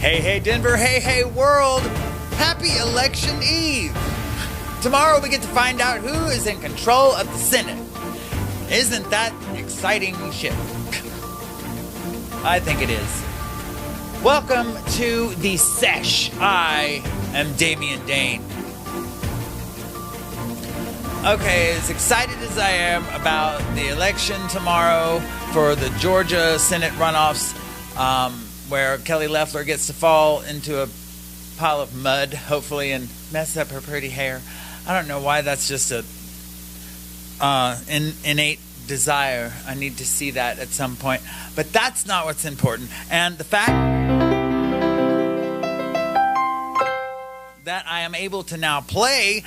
Hey, hey, Denver. Hey, hey, world. Happy Election Eve. Tomorrow we get to find out who is in control of the Senate. Isn't that exciting shit? I think it is. Welcome to the Sesh. I am Damien Dane. Okay, as excited as I am about the election tomorrow for the Georgia Senate runoffs, where Kelly Loeffler gets to fall into a pile of mud, hopefully, and mess up her pretty hair. I don't know why that's just a innate desire. I need to see that at some point. But that's not what's important. And the fact that I am able to now play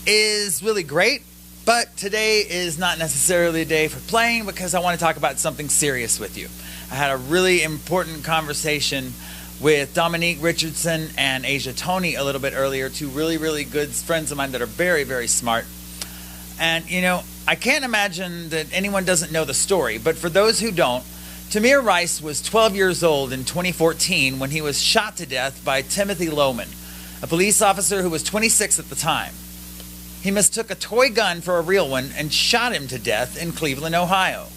is really great. But today is not necessarily a day for playing because I want to talk about something serious with you. I had a really important conversation with Dominique Richardson and Asia Tony a little bit earlier, two really, really good friends of mine that are very, very smart. And, you know, I can't imagine that anyone doesn't know the story, but for those who don't, Tamir Rice was 12 years old in 2014 when he was shot to death by Timothy Loehmann, a police officer who was 26 at the time. He mistook a toy gun for a real one and shot him to death in Cleveland, Ohio.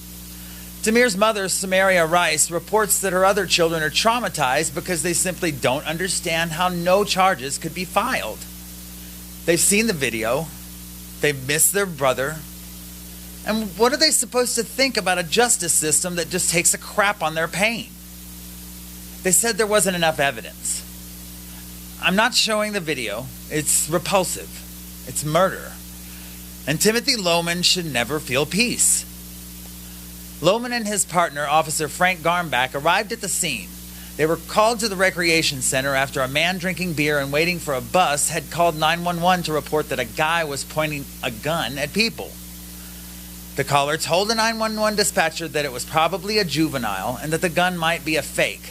Tamir's mother, Tamir Rice, reports that her other children are traumatized because they simply don't understand how no charges could be filed. They've seen the video. They've missed their brother. And what are they supposed to think about a justice system that just takes a crap on their pain? They said there wasn't enough evidence. I'm not showing the video. It's repulsive. It's murder. And Timothy Loehmann should never feel peace. Loehmann and his partner, Officer Frank Garmbach, arrived at the scene. They were called to the recreation center after a man drinking beer and waiting for a bus had called 911 to report that a guy was pointing a gun at people. The caller told the 911 dispatcher that it was probably a juvenile and that the gun might be a fake,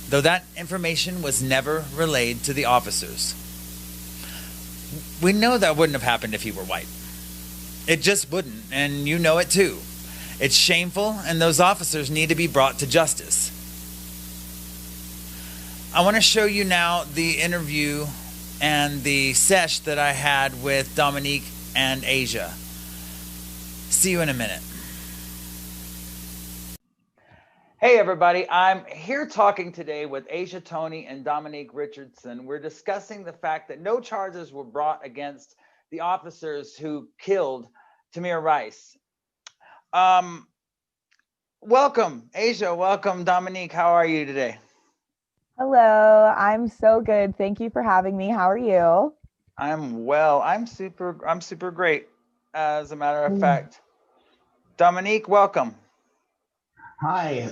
though that information was never relayed to the officers. We know that wouldn't have happened if he were white. It just wouldn't, and you know it too. It's shameful, and those officers need to be brought to justice. I want to show you now the interview and the sesh that I had with Dominique and Asia. See you in a minute. Hey everybody, I'm here talking today with Asia Tony and Dominique Richardson. We're discussing the fact that no charges were brought against the officers who killed Tamir Rice. Welcome, Asia. Welcome, Dominique. How are you today? Hello, I'm so good. Thank you for having me. How are you? I'm well. I'm super great, as a matter of fact. Dominique, welcome. Hi.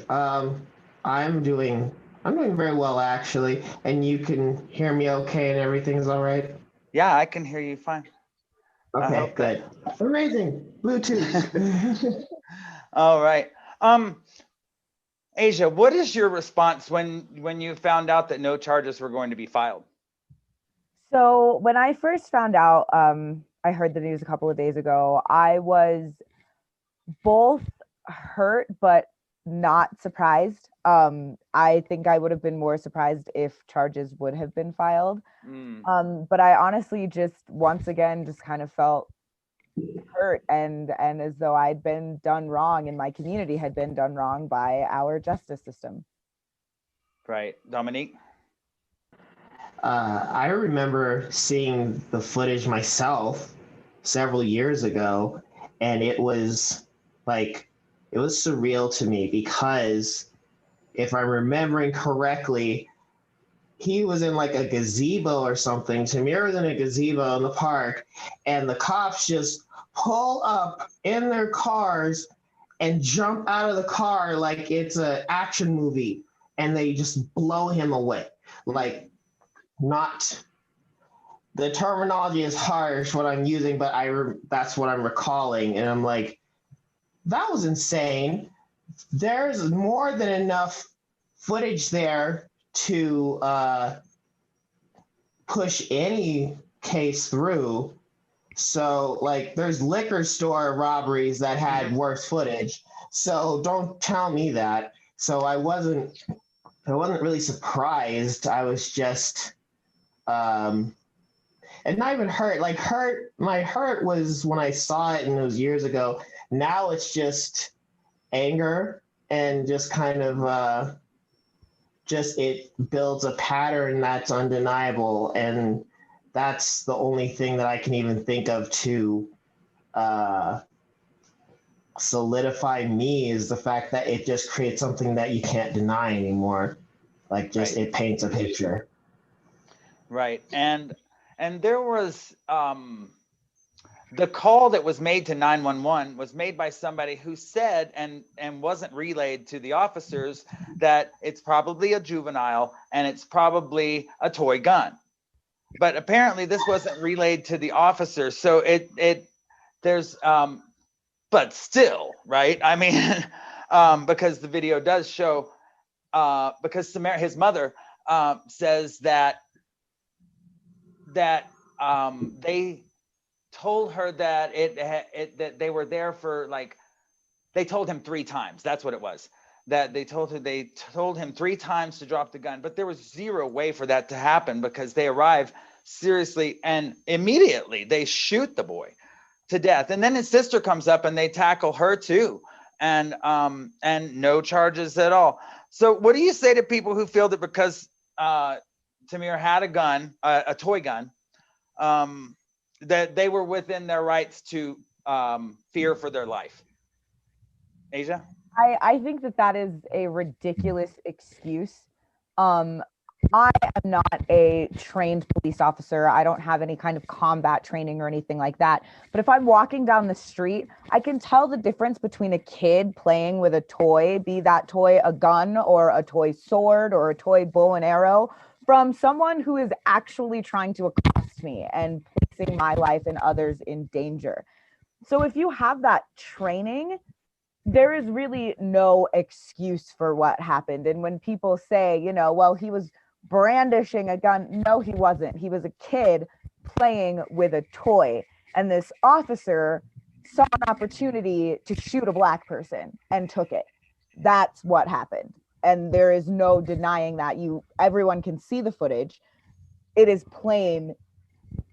I'm doing very well actually, and you can hear me okay and everything's all right? Yeah, I can hear you fine. Okay, good. Amazing. Bluetooth. All right. Asia, what is your response when you found out that no charges were going to be filed? So when I first found out, I heard the news a couple of days ago, I was both hurt but not surprised. I think I would have been more surprised if charges would have been filed. But I honestly just once again just kind of felt hurt and as though I'd been done wrong and my community had been done wrong by our justice system. Right. Dominique? I remember seeing the footage myself several years ago, and it was surreal to me because if I'm remembering correctly, he was in like a gazebo or something. Tamir was in a gazebo in the park, and the cops just pull up in their cars and jump out of the car like it's an action movie, and they just blow him away. Like, not, the terminology is harsh what I'm using, but that's what I'm recalling, and I'm like, that was insane. There's more than enough footage there to push any case through. So, like, there's liquor store robberies that had worse footage. So don't tell me that. So I wasn't I wasn't really surprised. I was just, and not even hurt. Like my hurt was when I saw it and it was years ago. Now it's just anger and just kind of, just it builds a pattern that's undeniable. And that's the only thing that I can even think of to solidify me, is the fact that it just creates something that you can't deny anymore. Like just Right. it paints a picture. Right. And there was the call that was made to 911 was made by somebody who said and wasn't relayed to the officers that it's probably a juvenile and it's probably a toy gun. But apparently this wasn't relayed to the officers. So there's but still, right? I mean, because the video does show, because Samara, his mother, says that they told her that that they were there for, like, they told him 3 times. That's what it was. That they told him 3 times to drop the gun, but there was zero way for that to happen, because they arrive seriously and immediately they shoot the boy to death. And then his sister comes up and they tackle her too. And no charges at all. So what do you say to people who feel that because Tamir had a gun, a toy gun, that they were within their rights to fear for their life? Asia? I think that is a ridiculous excuse. I am not a trained police officer. I don't have any kind of combat training or anything like that. But if I'm walking down the street, I can tell the difference between a kid playing with a toy, be that toy a gun or a toy sword or a toy bow and arrow, from someone who is actually trying to accost me and placing my life and others in danger. So if you have that training, there is really no excuse for what happened. And when people say, well, he was brandishing a gun, no, he wasn't. He was a kid playing with a toy. And this officer saw an opportunity to shoot a Black person and took it. That's what happened. And there is no denying that. Everyone can see the footage. It is plain.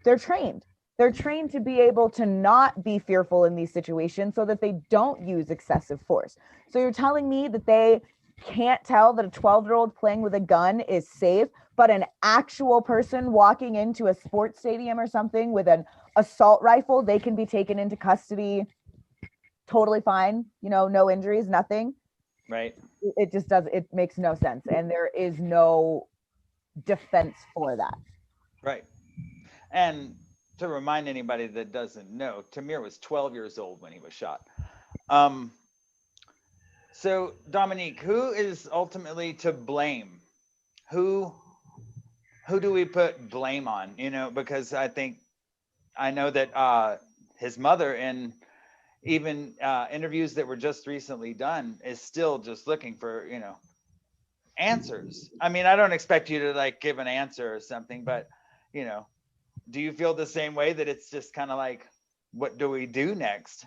They're trained. They're trained to be able to not be fearful in these situations so that they don't use excessive force. So you're telling me that they can't tell that a 12-year-old playing with a gun is safe, but an actual person walking into a sports stadium or something with an assault rifle, they can be taken into custody totally fine, no injuries, nothing. Right. It makes no sense. And there is no defense for that. Right. And to remind anybody that doesn't know, Tamir was 12 years old when he was shot. So Dominique, who is ultimately to blame? Who do we put blame on? Because I know that his mother, in even interviews that were just recently done, is still just looking for, answers. I mean, I don't expect you to give an answer or something, but do you feel the same way, that it's just kind of like, what do we do next?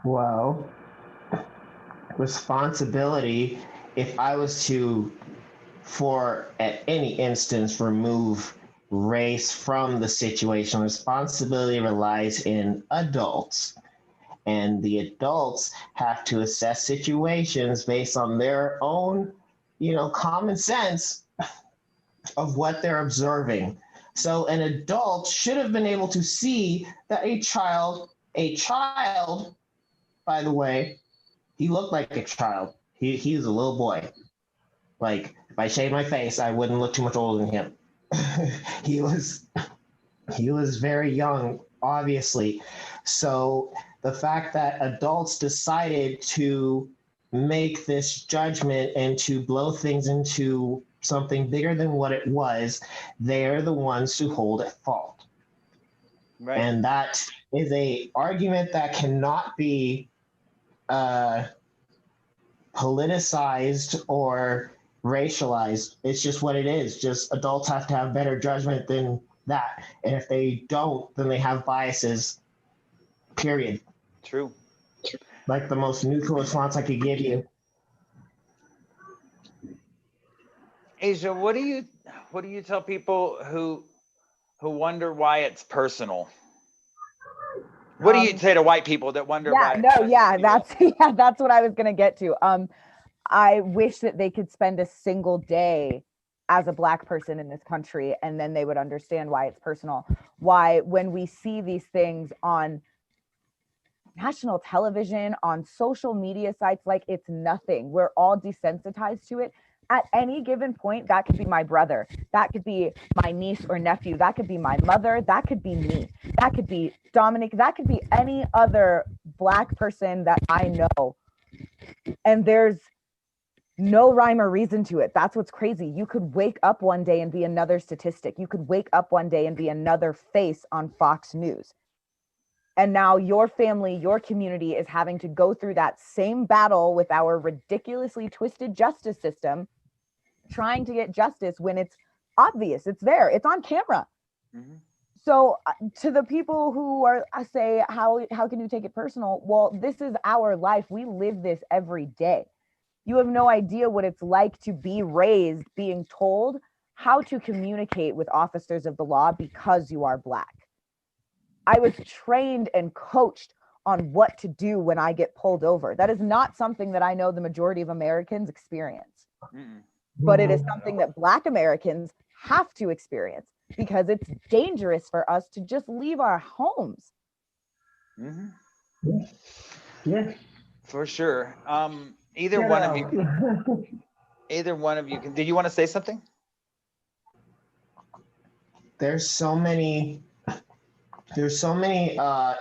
Well, responsibility, if I was to, for at any instance, remove race from the situation, responsibility relies in adults. And the adults have to assess situations based on their own, common sense of what they're observing. So an adult should have been able to see that a child, by the way, he looked like a child. He was a little boy. Like, if I shaved my face, I wouldn't look too much older than him. He was very young, obviously. So the fact that adults decided to make this judgment and to blow things into something bigger than what it was, they're the ones to hold at fault. Right. And that is a argument that cannot be politicized or racialized. It's just what it is. Just adults have to have better judgment than that. And if they don't, then they have biases, period. True. Like the most neutral response I could give you. Asia, what do you tell people who wonder why it's personal? What do you say to white people that wonder why? That's what I was gonna get to. I wish that they could spend a single day as a Black person in this country, and then they would understand why it's personal. Why, when we see these things on national television, on social media sites, like it's nothing. We're all desensitized to it. At any given point, that could be my brother, that could be my niece or nephew, that could be my mother, that could be me, that could be Dominique, that could be any other Black person that I know. And there's no rhyme or reason to it. That's what's crazy. You could wake up one day and be another statistic. You could wake up one day and be another face on Fox News. And now your family, your community is having to go through that same battle with our ridiculously twisted justice system, trying to get justice when it's obvious, it's there, it's on camera. Mm-hmm. So to the people who are say, how can you take it personal? Well, this is our life. We live this every day. You have no idea what it's like to be raised being told how to communicate with officers of the law because you are Black. I was trained and coached on what to do when I get pulled over. That is not something that I know the majority of Americans experience. Mm-mm. But it is something that Black Americans have to experience because it's dangerous for us to just leave our homes. Mm-hmm. Yeah, for sure. Either one of you can. Did you want to say something? There's so many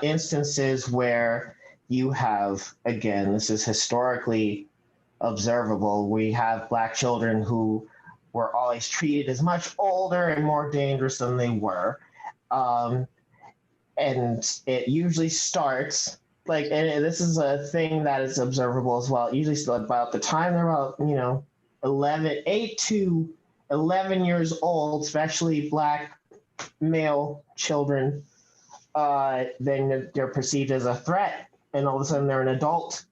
instances where you have, again, this is historically observable. We have Black children who were always treated as much older and more dangerous than they were. And it usually starts like, and this is a thing that is observable as well. It usually about the time they're about, 8 to 11 years old, especially Black male children, then they're perceived as a threat, and all of a sudden they're an adult,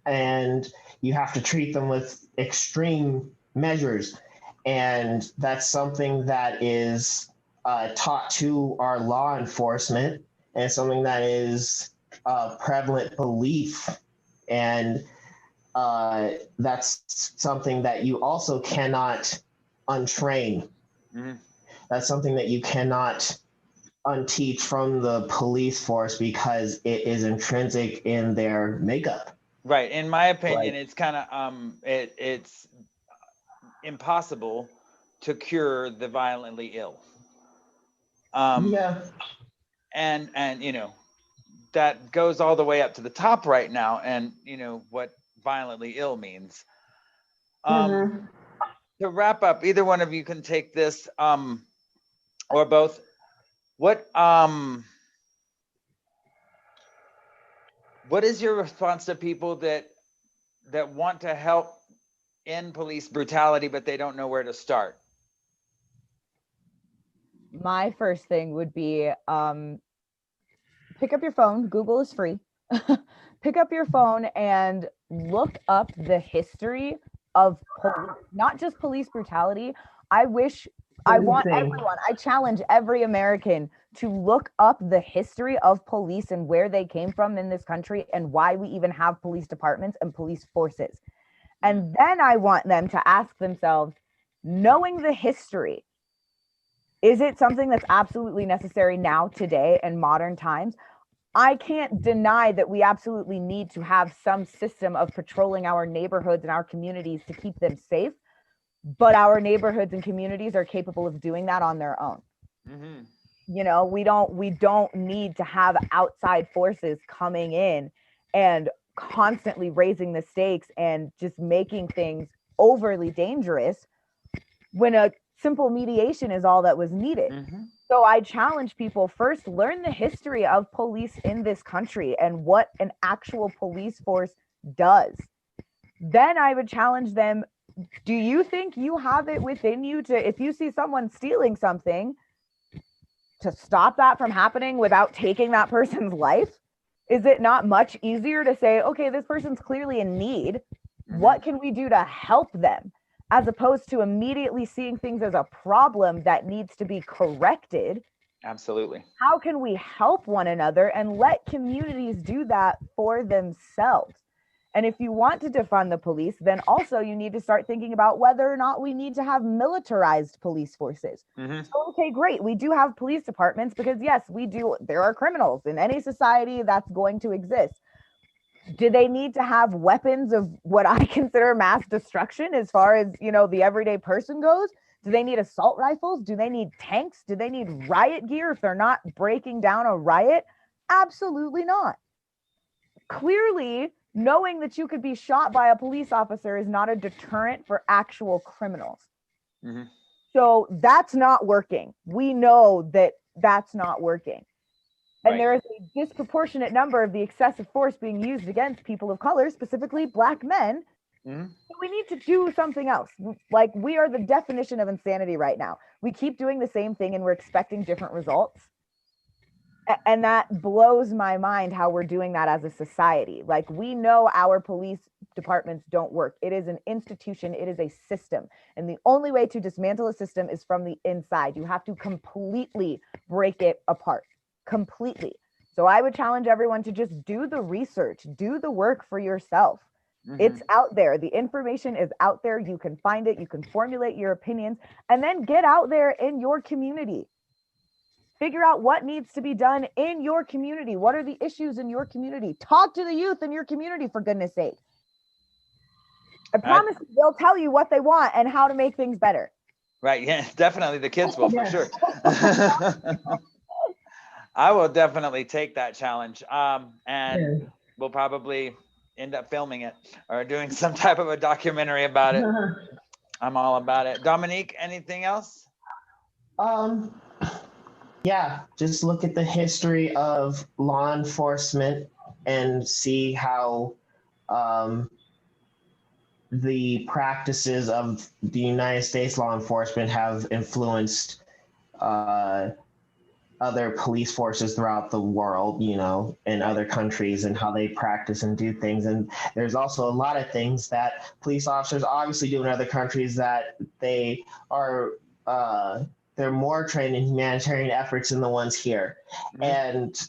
and you have to treat them with extreme measures. And that's something that is taught to our law enforcement, and something that is prevalent belief. And that's something that you also cannot untrain. Mm-hmm. That's something that you cannot unteach from the police force because it is intrinsic in their makeup. Right. In my opinion, it's kind of it's impossible to cure the violently ill. Yeah. And that goes all the way up to the top right now, and what violently ill means. To wrap up, either one of you can take this, or both. What is your response to people that want to help end police brutality, but they don't know where to start? My first thing would be pick up your phone. Google is free. Pick up your phone and look up the history of not just police brutality. I challenge every American to look up the history of police and where they came from in this country and why we even have police departments and police forces. And then I want them to ask themselves, knowing the history, is it something that's absolutely necessary now, today, in modern times? I can't deny that we absolutely need to have some system of patrolling our neighborhoods and our communities to keep them safe, but our neighborhoods and communities are capable of doing that on their own. Mm-hmm. We don't need to have outside forces coming in and constantly raising the stakes and just making things overly dangerous when a simple mediation is all that was needed. Mm-hmm. So I challenge people, first, learn the history of police in this country and what an actual police force does. Then I would challenge them, do you think you have it within you to, if you see someone stealing something, to stop that from happening without taking that person's life? Is it not much easier to say, okay, this person's clearly in need. Mm-hmm. What can we do to help them? as opposed to immediately seeing things as a problem that needs to be corrected. Absolutely. How can we help one another and let communities do that for themselves? And if you want to defund the police, then also you need to start thinking about whether or not we need to have militarized police forces. Mm-hmm. So, okay, great. We do have police departments because, yes, we do. There are criminals in any society that's going to exist. Do they need to have weapons of what I consider mass destruction as far as, you know, the everyday person goes? Do they need assault rifles? Do they need tanks? Do they need riot gear if they're not breaking down a riot? Absolutely not. Clearly, knowing that you could be shot by a police officer is not a deterrent for actual criminals. Mm-hmm. So that's not working. We know that that's not working. And there is a disproportionate number of the excessive force being used against people of color, specifically Black men. Mm-hmm. So we need to do something else. Like, we are the definition of insanity right now. We keep doing the same thing and we're expecting different results. And that blows my mind how we're doing that as a society. Like, we know our police departments don't work. It is an institution. It is a system. And the only way to dismantle a system is from the inside. You have to completely break it apart. Completely. So I would challenge everyone to just do the research, do the work for yourself. Mm-hmm. It's out there. The information is out there. You can find it. You can formulate your opinions and then get out there in your community. Figure out what needs to be done in your community. What are the issues in your community? Talk to the youth in your community, for goodness sake. I promise you, they'll tell you what they want and how to make things better. Right. Yeah, definitely. The kids will, for sure. I will definitely take that challenge. And we'll probably end up filming it or doing some type of a documentary about it. I'm all about it. Dominique, anything else? Yeah, just look at the history of law enforcement and see how the practices of the United States law enforcement have influenced other police forces throughout the world, you know, in other countries, and how they practice and do things. And there's also a lot of things that police officers obviously do in other countries that they are they're more trained in humanitarian efforts than the ones here. Mm-hmm. And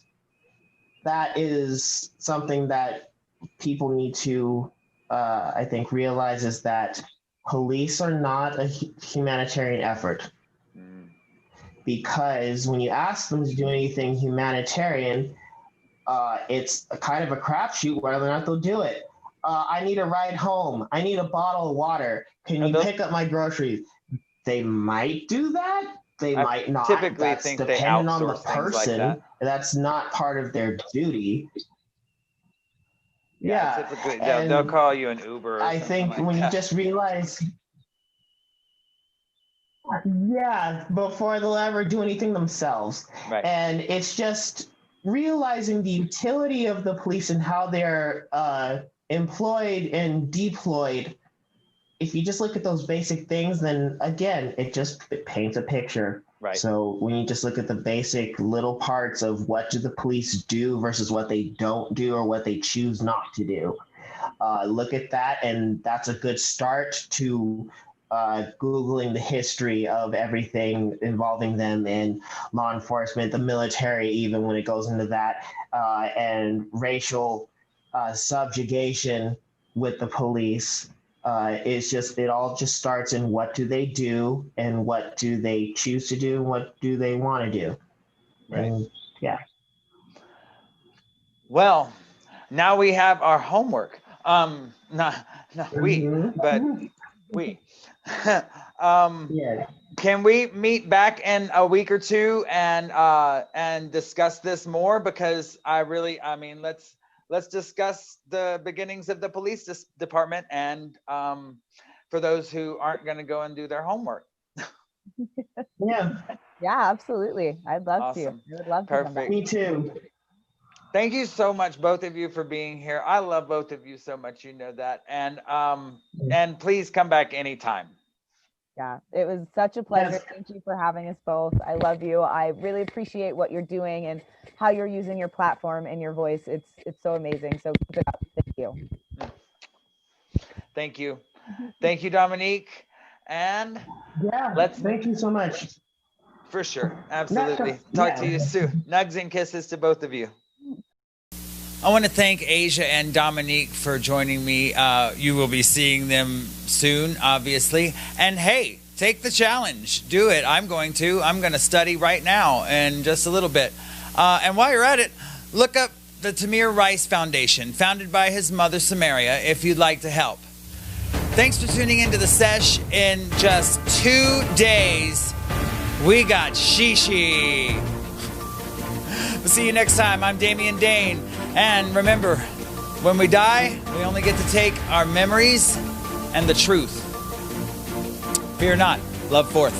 that is something that people need to, I think, realize, is that police are not a humanitarian effort. Mm. Because when you ask them to do anything humanitarian, it's a kind of a crapshoot whether or not they'll do it. I need a ride home. I need a bottle of water. Can you pick up my groceries? They might do that. They might not. Typically, that's think dependent they outsource on the person. Like that. That's not part of their duty. Yeah, typically they'll call you an Uber. Or I think like when you just realize, before they'll ever do anything themselves. Right. And it's just realizing the utility of the police and how they're employed and deployed. If you just look at those basic things, then again, it paints a picture. Right. So when you just look at the basic little parts of what do the police do versus what they don't do or what they choose not to do, look at that, and that's a good start to Googling the history of everything involving them in law enforcement, the military, even when it goes into that, and racial subjugation with the police. It all just starts in what do they do and what do they choose to do and what do they want to do. Right. And, yeah. Well, now we have our homework. Not we, but we. Can we meet back in a week or two and discuss this more? Because let's discuss the beginnings of the police department, and for those who aren't going to go and do their homework. Yeah, absolutely. I'd love to. I would love to. Perfect. Come back. Me too. Thank you so much, both of you, for being here. I love both of you so much, you know that. And please come back anytime. Yeah, it was such a pleasure. Yes. Thank you for having us both. I love you. I really appreciate what you're doing and how you're using your platform and your voice. It's so amazing. So keep it up. Thank you. Thank you. Thank you, Dominique. And Yeah. Thank you so much. For sure. Absolutely. Talk to you soon. Nugs and kisses to both of you. I want to thank Asia and Dominique for joining me. You will be seeing them soon, obviously. And hey, take the challenge. Do it. I'm going to study right now in just a little bit. And while you're at it, look up the Tamir Rice Foundation, founded by his mother, Samaria, if you'd like to help. Thanks for tuning into the Sesh. In just 2 days, we got Shishi. We'll see you next time. I'm Damien Dane. And remember, when we die, we only get to take our memories and the truth. Fear not. Love forth.